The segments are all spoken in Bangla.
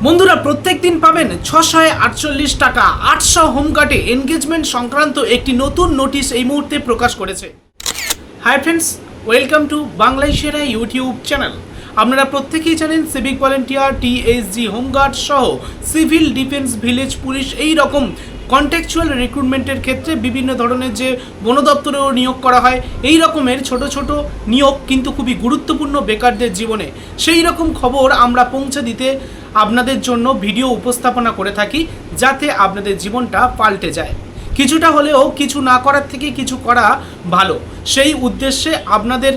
বন্ধুরা প্রত্যেক দিন পাবেন 648 টাকা 800 হোমগার্ডে এনগেজমেন্ট সংক্রান্ত একটি নতুন নোটিশ এই মুহূর্তে প্রকাশ করেছে। হাই ফ্রেন্ডস, ওয়েলকাম টু বাংলায় সেরা ইউটিউব চ্যানেল। আপনারা প্রত্যেকেই জানেন সিভিক ভলেন্টিয়ার, টিএসজি, হোমগার্ড সহ সিভিল ডিফেন্স, ভিলেজ পুলিশ এই রকম কন্ট্যাকচুয়াল রিক্রুটমেন্টের ক্ষেত্রে বিভিন্ন ধরনের যে বন দপ্তরেও নিয়োগ করা হয়, এই রকমের ছোট ছোট নিয়োগ কিন্তু খুবই গুরুত্বপূর্ণ বেকারদের জীবনে। সেই রকম খবর আমরা পৌঁছে দিতে আপনাদের জন্য ভিডিও উপস্থাপনা করে থাকি, যাতে আপনাদের জীবনটা পাল্টে যায়। কিছুটা হলেও কিছু না করার থেকে কিছু করা ভালো, সেই উদ্দেশ্যে আপনাদের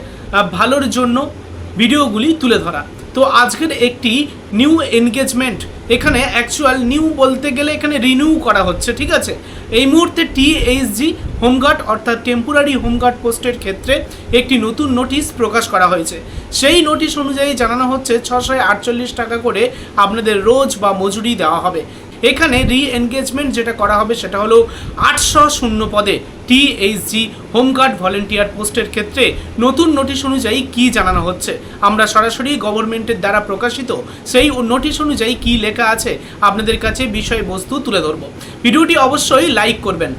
ভালোর জন্য ভিডিওগুলি তুলে ধরা। তো আজকের একটি নিউ এনগেজমেন্ট, এখানে অ্যাকচুয়াল নিউ বলতে গেলে এখানে রিনিউ করা হচ্ছে, ঠিক আছে। এই মুহূর্তে টিএসজি হোমগার্ড অর্থাৎ টেম্পোরারি হোমগার্ড পোস্টের ক্ষেত্রে একটি নতুন নোটিশ প্রকাশ করা হয়েছে। সেই নোটিশ অনুযায়ী জানানো হচ্ছে 648 টাকা করে আপনাদের রোজ বা মজুরি দেওয়া হবে। এখানে রি এনগেজমেন্ট যেটা করা হবে সেটা হলো 800 শূন্য পদে টিএসজি হোমগার্ড ভলেন্টিয়ার পোস্টের ক্ষেত্রে নতুন নোটিশ অনুযায়ী কি জানানো হচ্ছে, আমরা সরাসরি গভর্নমেন্টের দ্বারা প্রকাশিত সেই নোটিশ অনুযায়ী কি লেখা আছে আপনাদের কাছে বিষয়বস্তু তুলে ধরব। ভিডিওটি অবশ্যই লাইক করবেন,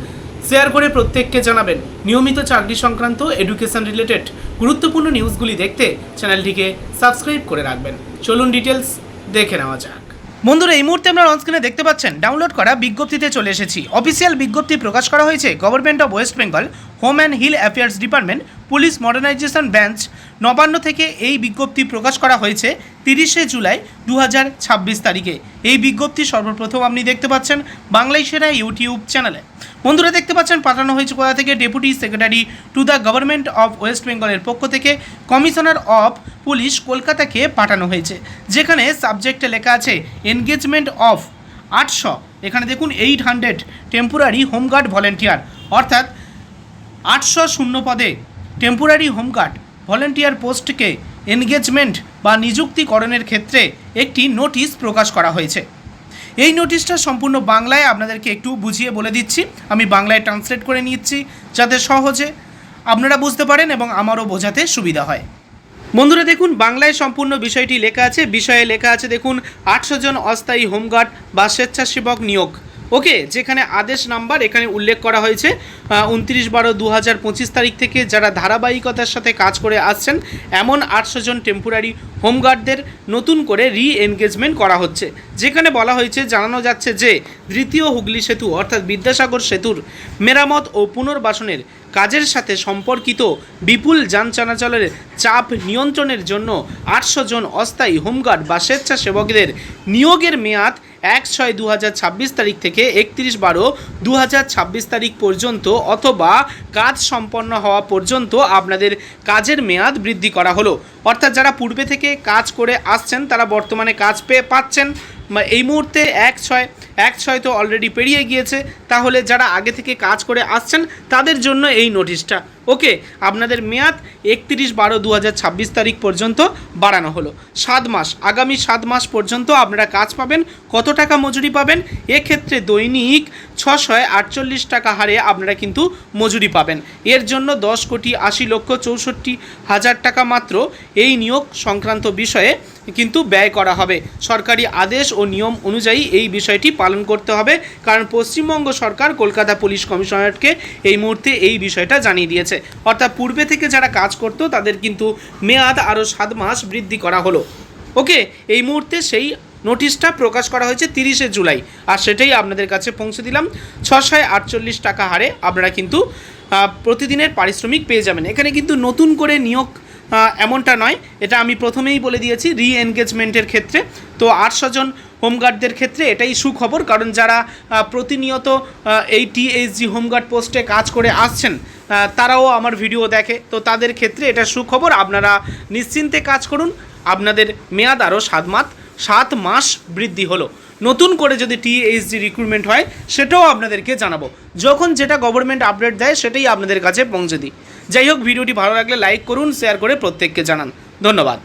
শেয়ার করে প্রত্যেককে জানাবেন। নিয়মিত চাকরি সংক্রান্ত এডুকেশন রিলেটেড গুরুত্বপূর্ণ নিউজগুলি দেখতে চ্যানেলটিকে সাবস্ক্রাইব করে রাখবেন। চলুন ডিটেলস দেখে নেওয়া যাক। বন্ধুরা এই মুহূর্তে আপনারা অনস্ক্রিনে দেখতে পাচ্ছেন ডাউনলোড করা বিজ্ঞপ্তিতে চলে এসেছি। অফিসিয়াল বিজ্ঞপ্তি প্রকাশ করা হয়েছে government of West Bengal home and hill affairs department, police modernisation branch, Nabanna থেকে এই বিজ্ঞপ্তি প্রকাশ করা হয়েছে 30শে জুলাই 2026 তারিখে। এই বিজ্ঞপ্তি সর্বপ্রথম আপনি দেখতে পাচ্ছেন বাংলায় সেরা ইউটিউব চ্যানেলে। বন্ধুরা দেখতে পাচ্ছেন পাঠানো হয়েছে কোথা থেকে, deputy secretary to the government of West বেঙ্গলের পক্ষ থেকে কমিশনার অফ পুলিশ কলকাতাকে পাঠানো হয়েছে, যেখানে সাবজেক্টে লেখা আছে এনগেজমেন্ট অফ 800। এখানে দেখুন 800 টেম্পোরারি হোমগার্ড ভলেন্টিয়ার, অর্থাৎ 800 শূন্য পদে টেম্পোরারি হোমগার্ড ভলেন্টিয়ার পোস্টকে এনগেজমেন্ট বা নিযুক্তিকরণের ক্ষেত্রে একটি নোটিশ প্রকাশ করা হয়েছে। এই নোটিশটা সম্পূর্ণ বাংলায় আপনাদেরকে একটু বুঝিয়ে বলে দিচ্ছি, আমি বাংলায় ট্রান্সলেট করে নিচ্ছি যাতে সহজে আপনারা বুঝতে পারেন এবং আমারও বোঝাতে সুবিধা হয়। বন্ধুরা দেখুন বাংলায় সম্পূর্ণ বিষয়টি লেখা আছে, বিষয়ে লেখা আছে দেখুন 800 জন অস্থায়ী হোমগার্ড বা স্বেচ্ছাসেবক নিয়োগ। ওকে, যেখানে আদেশ নাম্বার এখানে উল্লেখ করা হয়েছে 29/12/2025 তারিখ থেকে যারা ধারাবাহিকতার সাথে কাজ করে আসছেন এমন 800 জন টেম্পোরারি হোমগার্ডদের নতুন করে রি এনগেজমেন্ট করা হচ্ছে। যেখানে বলা হয়েছে, জানানো যাচ্ছে যে দ্বিতীয় হুগলি সেতু অর্থাৎ বিদ্যাসাগর সেতুর মেরামত ও পুনর্বাসনের কাজের সাথে সম্পর্কিত বিপুল যান চলাচলের চাপ নিয়ন্ত্রণের জন্য 800 জন অস্থায়ী হোমগার্ড বা স্বেচ্ছাসেবকদের নিয়োগের মেয়াদ 1/6/2026 তারিখ থেকে 31/12/2026 তারিখ পর্যন্ত অথবা কাজ সম্পন্ন হওয়া পর্যন্ত আপনাদের কাজের মেয়াদ বৃদ্ধি করা হলো। অর্থাৎ যারা পূর্বে থেকে কাজ করে আসছেন তারা বর্তমানে কাজ পাচ্ছেন। এই মুহূর্তে 1/6 তো অলরেডি পেরিয়ে গিয়েছে, তাহলে যারা আগে থেকে কাজ করে আসছেন তাদের জন্য এই নোটিশটা। ওকে, আপনাদের মেয়াদ 31/12/2026 তারিখ পর্যন্ত বাড়ানো হলো। 7 মাস, আগামী 7 মাস পর্যন্ত আপনারা কাজ পাবেন। কত টাকা মজুরি পাবেন? এক্ষেত্রে দৈনিক 648 টাকা হারে আপনারা কিন্তু মজুরি পাবেন। এর জন্য 10,80,64,000 টাকা মাত্র এই নিয়োগ সংক্রান্ত বিষয়ে কিন্তু ব্যয় করা হবে। সরকারি আদেশ ও নিয়ম অনুযায়ী এই বিষয়টি পালন করতে হবে, কারণ পশ্চিমবঙ্গ সরকার কলকাতা পুলিশ কমিশনারেটকে এই মুহূর্তে এই বিষয়টা জানিয়ে দিয়েছে। অর্থাৎ পূর্বে থেকে যারা কাজ করতো তাদের কিন্তু মেয়াদ আরও 7 মাস বৃদ্ধি করা হলো। ওকে, এই মুহূর্তে সেই নোটিশটা প্রকাশ করা হয়েছে 30শে জুলাই, আর সেটাই আপনাদের কাছে পৌঁছে দিলাম। 648 টাকা হারে আপনারা কিন্তু প্রতিদিনের পারিশ্রমিক পেয়ে যাবেন। এখানে কিন্তু নতুন করে নিয়োগ এমনটা নয়, এটা আমি প্রথমেই বলে দিয়েছি রি এনগেজমেন্টের ক্ষেত্রে। তো 800 জন হোমগার্ডদের ক্ষেত্রে এটাই সুখবর, কারণ যারা প্রতিনিয়ত এই টিএসজি হোমগার্ড পোস্টে কাজ করে আসছেন তারাও আমার ভিডিও দেখে, তো তাদের ক্ষেত্রে এটা সুখবর। আপনারা নিশ্চিন্তে কাজ করুন, আপনাদের মেয়াদ আরও 7 মাস বৃদ্ধি হলো। নতুন করে যদি টিএসজি রিক্রুটমেন্ট হয় সেটাও আপনাদেরকে জানাবো, যখন যেটা গভর্নমেন্ট আপডেট দেয় সেটাই আপনাদের কাছে পৌঁছে দিই। যাই হোক, ভিডিওটি ভালো লাগলে লাইক করুন, শেয়ার করে প্রত্যেককে জানান। ধন্যবাদ।